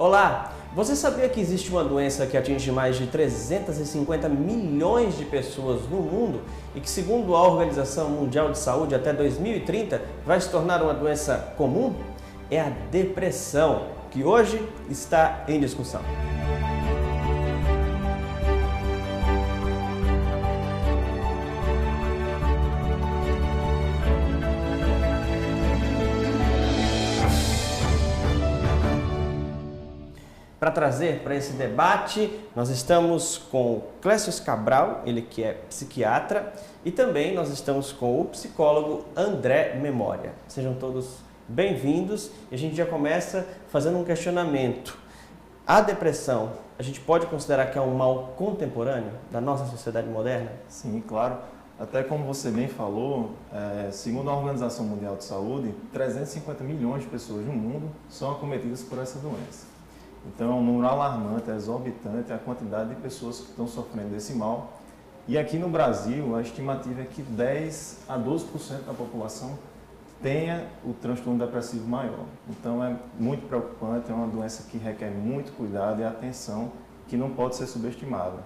Olá! Você sabia que existe uma doença que atinge mais de 350 milhões de pessoas no mundo e que, segundo a Organização Mundial de Saúde, até 2030 vai se tornar uma doença comum? É a depressão, que hoje está em discussão. Para trazer para esse debate, nós estamos com Clécio Cabral, ele que é psiquiatra, e também nós estamos com o psicólogo André Memória. Sejam todos bem-vindos e a gente já começa fazendo um questionamento. A depressão, a gente pode considerar que é um mal contemporâneo da nossa sociedade moderna? Sim, claro. Até como você bem falou, segundo a Organização Mundial de Saúde, 350 milhões de pessoas no mundo são acometidas por essa doença. Então, é um número alarmante, é exorbitante a quantidade de pessoas que estão sofrendo desse mal. E aqui no Brasil, a estimativa é que 10 a 12% da população tenha o transtorno depressivo maior. Então, é muito preocupante, é uma doença que requer muito cuidado e atenção, que não pode ser subestimada.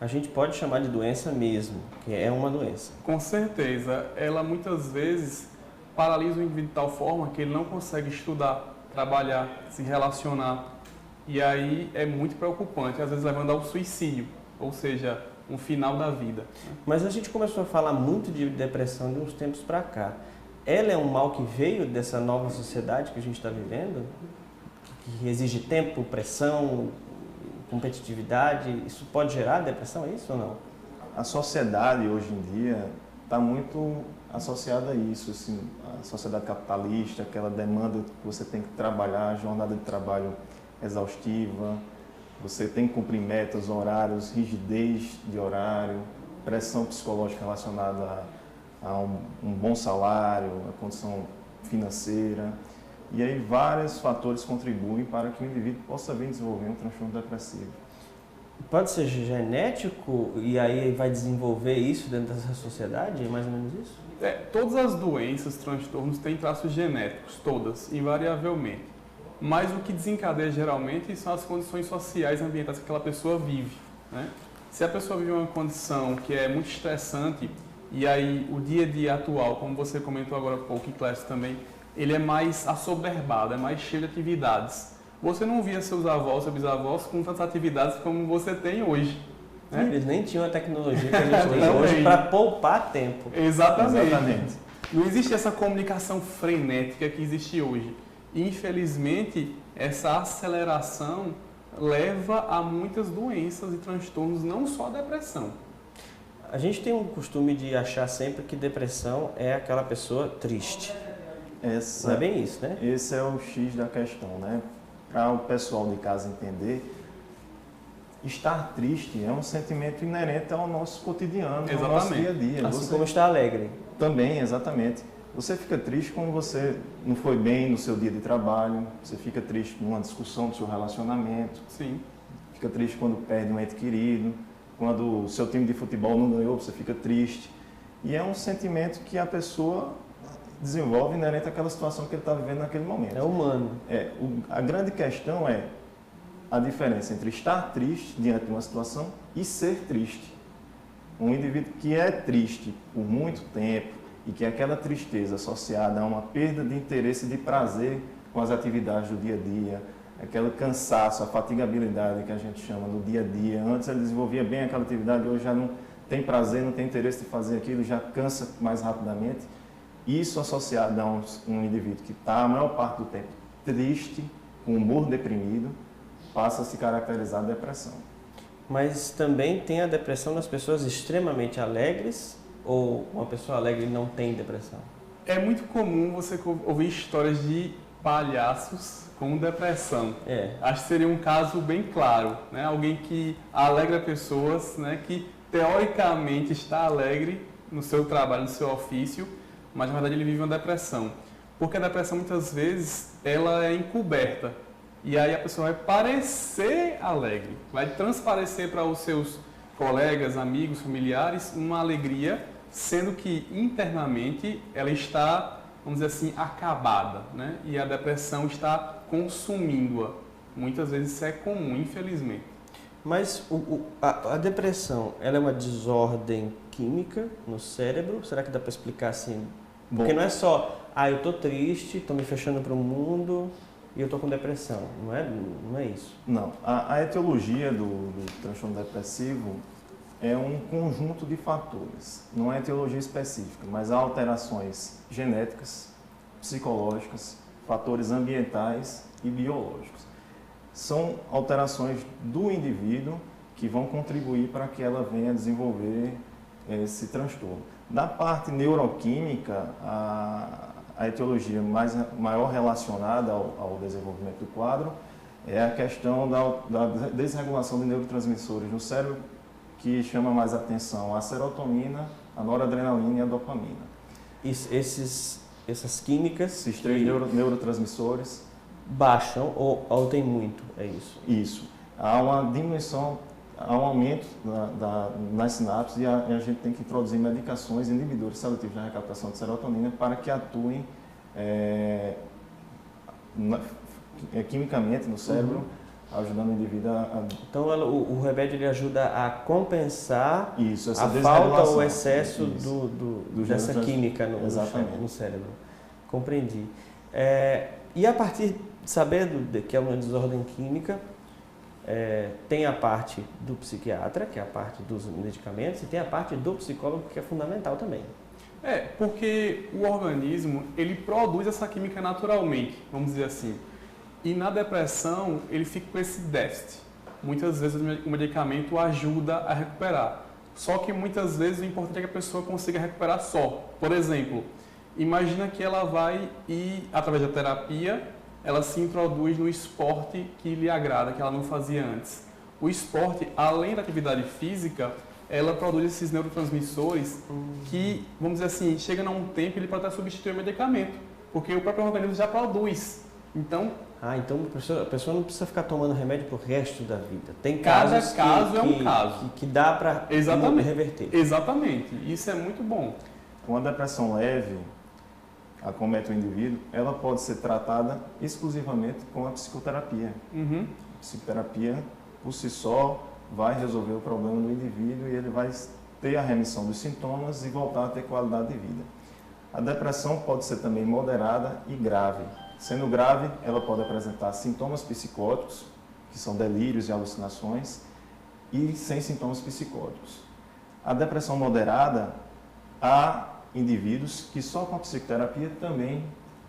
A gente pode chamar de doença mesmo, que é uma doença. Com certeza. Ela muitas vezes paralisa o indivíduo de tal forma que ele não consegue estudar, trabalhar, se relacionar. E aí é muito preocupante, às vezes levando ao suicídio, ou seja, um final da vida. Mas a gente começou a falar muito de depressão de uns tempos para cá. Ela é um mal que veio dessa nova sociedade que a gente está vivendo, que exige tempo, pressão, competitividade. Isso pode gerar depressão, é isso ou não? A sociedade hoje em dia está muito associada a isso, assim, a sociedade capitalista, aquela demanda que você tem que trabalhar, a jornada de trabalho exaustiva, você tem que cumprir metas, horários, rigidez de horário, pressão psicológica relacionada a um bom salário, a condição financeira. E aí vários fatores contribuem para que o indivíduo possa vir desenvolver um transtorno depressivo. Pode ser genético e aí vai desenvolver isso dentro dessa sociedade? É mais ou menos isso? Todas as doenças, transtornos têm traços genéticos, todas, invariavelmente. Mas o que desencadeia geralmente são as condições sociais e ambientais que aquela pessoa vive, né? Se a pessoa vive uma condição que é muito estressante e aí o dia a dia atual, como você comentou agora há pouco, e Clécio também, ele é mais assoberbado, é mais cheio de atividades. Você não via seus avós, seus bisavós com tantas atividades como você tem hoje, né? Eles nem tinham a tecnologia que a gente tem hoje para poupar tempo. Exatamente. Não existe essa comunicação frenética que existe hoje. Infelizmente, essa aceleração leva a muias doenças e transtornos, não só a depressão. A gente tem um costume de achar sempre que depressão é aquela pessoa triste. Não é bem isso, né? Esse é o X da questão, né? Para o pessoal de casa entender, estar triste é um sentimento inerente ao nosso cotidiano, ao nosso dia a dia. Assim como estar alegre. Também, exatamente. Você fica triste quando você não foi bem no seu dia de trabalho, você fica triste numa discussão do seu relacionamento. Sim. Fica triste quando perde um ente querido, quando o seu time de futebol não ganhou, você fica triste. E é um sentimento que a pessoa desenvolve inerente àquela situação que ele está vivendo naquele momento. É humano. A grande questão é a diferença entre estar triste diante de uma situação e ser triste. Um indivíduo que é triste por muito tempo, e que aquela tristeza associada a uma perda de interesse e de prazer com as atividades do dia a dia, aquele cansaço, a fatigabilidade que a gente chama do dia a dia. Antes ele desenvolvia bem aquela atividade, hoje já não tem prazer, não tem interesse de fazer aquilo, já cansa mais rapidamente. Isso associado a um indivíduo que está a maior parte do tempo triste, com humor deprimido, passa a se caracterizar a depressão. Mas também tem a depressão das pessoas extremamente alegres, ou uma pessoa alegre não tem depressão? É muito comum você ouvir histórias de palhaços com depressão. Acho que seria um caso bem claro, né? Alguém que alegra pessoas, né? Que teoricamente está alegre no seu trabalho, no seu ofício, mas na verdade ele vive uma depressão. Porque a depressão muitas vezes ela é encoberta e aí a pessoa vai parecer alegre, vai transparecer para os seus colegas, amigos, familiares uma alegria, sendo que internamente ela está, vamos dizer assim, acabada, né? E a depressão está consumindo-a. Muitas vezes isso é comum, infelizmente. Mas a depressão, ela é uma desordem química no cérebro? Será que dá para explicar assim? Porque não é só, eu tô triste, tô me fechando para o mundo e eu tô com depressão. Não é isso. Não. A etiologia do transtorno depressivo é um conjunto de fatores. Não é etiologia específica, mas há alterações genéticas, psicológicas, fatores ambientais e biológicos. São alterações do indivíduo que vão contribuir para que ela venha desenvolver esse transtorno. Da parte neuroquímica, a etiologia maior relacionada ao desenvolvimento do quadro é a questão da desregulação de neurotransmissores no cérebro, que chama mais atenção a serotonina, a noradrenalina e a dopamina. Essas químicas... Esses três neurotransmissores baixam ou tem muito, é isso? Isso. Há uma diminuição, há um aumento nas sinapses e a gente tem que introduzir medicações inibidores seletivos na recaptação de serotonina para que atuem quimicamente no cérebro, ajudando o indivíduo a... Então o remédio ele ajuda a compensar essa a falta ou excesso dessa química no cérebro. Compreendi. E a partir de saber que é uma desordem química, tem a parte do psiquiatra, que é a parte dos medicamentos, e tem a parte do psicólogo, que é fundamental também. Porque o organismo, ele produz essa química naturalmente, vamos dizer assim. E na depressão, ele fica com esse déficit. Muitas vezes o medicamento ajuda a recuperar. Só que muitas vezes o importante é que a pessoa consiga recuperar só. Por exemplo, imagina que ela vai e, através da terapia, ela se introduz no esporte que lhe agrada, que ela não fazia antes. O esporte, além da atividade física, ela produz esses neurotransmissores que, vamos dizer assim, chega a um tempo ele pode até substituir o medicamento, porque o próprio organismo já produz. Então a pessoa não precisa ficar tomando remédio pro resto da vida. Tem cada casos caso é um caso que dá para reverter. Exatamente, isso é muito bom. Uma depressão leve acomete o indivíduo, ela pode ser tratada exclusivamente com a psicoterapia. A psicoterapia, por si só, vai resolver o problema do indivíduo e ele vai ter a remissão dos sintomas e voltar a ter qualidade de vida. A depressão pode ser também moderada e grave. Sendo grave, ela pode apresentar sintomas psicóticos, que são delírios e alucinações, e sem sintomas psicóticos. A depressão moderada, há indivíduos que só com a psicoterapia também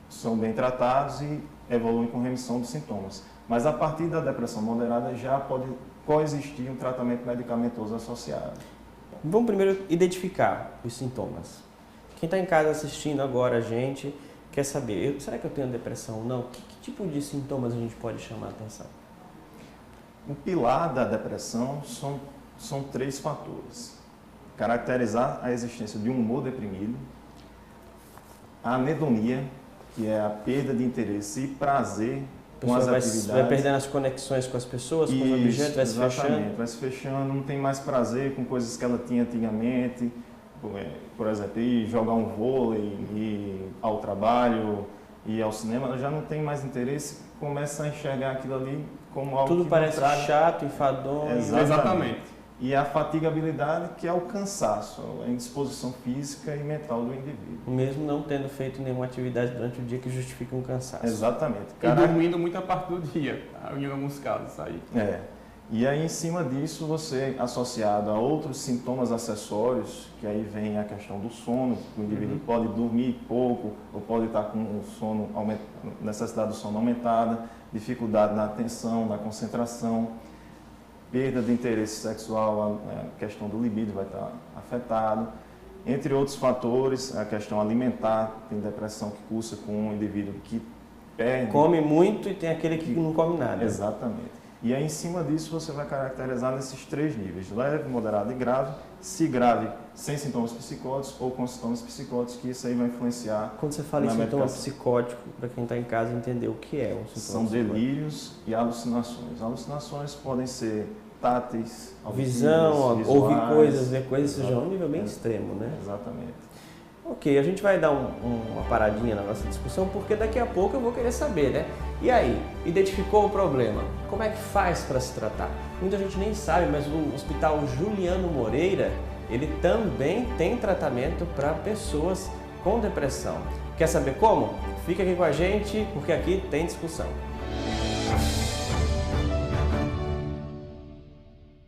são bem tratados e evoluem com remissão dos sintomas. Mas a partir da depressão moderada já pode coexistir um tratamento medicamentoso associado. Vamos primeiro identificar os sintomas. Quem está em casa assistindo agora a gente quer saber, será que eu tenho depressão ou não? Que tipo de sintomas a gente pode chamar a atenção? O pilar da depressão são três fatores. Caracterizar a existência de um humor deprimido, a anedonia, que é a perda de interesse e prazer com as atividades. Vai perdendo as conexões com as pessoas, com os objetos, vai se fechando. Vai se fechando, não tem mais prazer com coisas que ela tinha antigamente. Por exemplo, ir jogar um vôlei, ir ao trabalho, ir ao cinema, ela já não tem mais interesse, começa a enxergar aquilo ali como algo tudo que parece chato, enfadonho. Exatamente. E a fatigabilidade, que é o cansaço, a indisposição física e mental do indivíduo. Mesmo não tendo feito nenhuma atividade durante o dia que justifique um cansaço. Exatamente. E dormindo muita parte do dia, em alguns casos. E aí, em cima disso, você, associado a outros sintomas acessórios, que aí vem a questão do sono, o indivíduo pode dormir pouco, ou pode estar com o sono, necessidade do sono aumentada, dificuldade na atenção, na concentração, perda de interesse sexual, a questão do libido vai estar afetado, entre outros fatores, a questão alimentar, tem depressão que cursa com um indivíduo que perde... Come muito e tem aquele que não come nada. Exatamente. E aí, em cima disso, você vai caracterizar nesses três níveis, leve, moderado e grave, se grave sem sintomas psicóticos ou com sintomas psicóticos, que isso aí vai influenciar. Quando você fala em sintoma psicótico, para quem está em casa entender o que é um sintoma São delírios e alucinações. Alucinações podem ser táteis, visão, ouvir coisas, ver coisas, isso já é um nível bem extremo, né? Exatamente. Ok, a gente vai dar uma paradinha na nossa discussão, porque daqui a pouco eu vou querer saber, né? E aí, identificou o problema? Como é que faz para se tratar? Muita gente nem sabe, mas o Hospital Juliano Moreira, ele também tem tratamento para pessoas com depressão. Quer saber como? Fica aqui com a gente, porque aqui tem discussão.